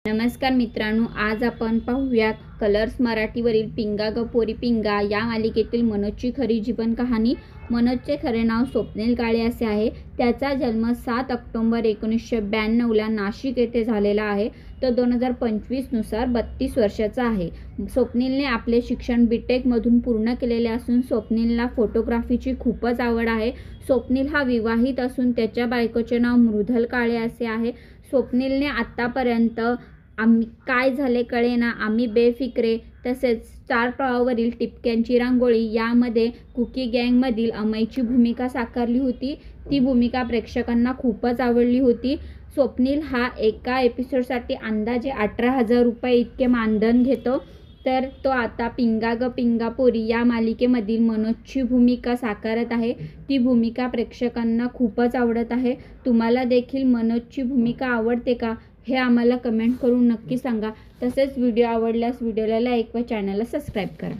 नमस्कार मित्रांनो, आज आपण पाहूयात कलर्स मराठीवरील पिंगा ग पोरी पिंगा या मालिकेतील मनोजची खरी जीवन कहाणी। मनोजचे खरे नाव स्वप्नील काळे असे आहे। त्याचा जन्म 7 ऑक्टोबर 1992ला नाशिक येथे झालेला आहे। तो 2025 नुसार 32 वर्षाचा आहे। स्वप्नीलने आपले शिक्षण बीटेक मधून पूर्ण केलेले असून स्वप्नीलला फोटोग्राफीची खूपच आवड आहे। स्वप्नील हा विवाहित असून त्याच्या बायकोचे नाव मृदुल काळे असे आहे। स्वप्नीलने आतापर्यंत आम्ही काय झाले कळेना, आम्ही बेफिक्रे, तसेच स्टार प्रवाहावरील टिपक्यांची रांगोळी यामध्ये कुकी गँगमधील अमयची भूमिका साकारली होती। ती भूमिका प्रेक्षकांना खूपच आवडली होती। स्वप्नील हा एका एपिसोडसाठी अंदाजे 18,000 रुपये इतके मानधन घेतो। तर तो आता पिंगा ग पिंगा पोरी या मालिकेमधील मनोजची भूमिका साकारत आहे। ती भूमिका प्रेक्षकांना खूपच आवडत आहे। तुम्हाला देखील मनोजची भूमिका आवडते का, हे आम्हाला कमेंट करून नक्की सांगा। तसेच व्हिडिओ आवडल्यास व्हिडिओला लाईक व चॅनलला सबस्क्राईब करा।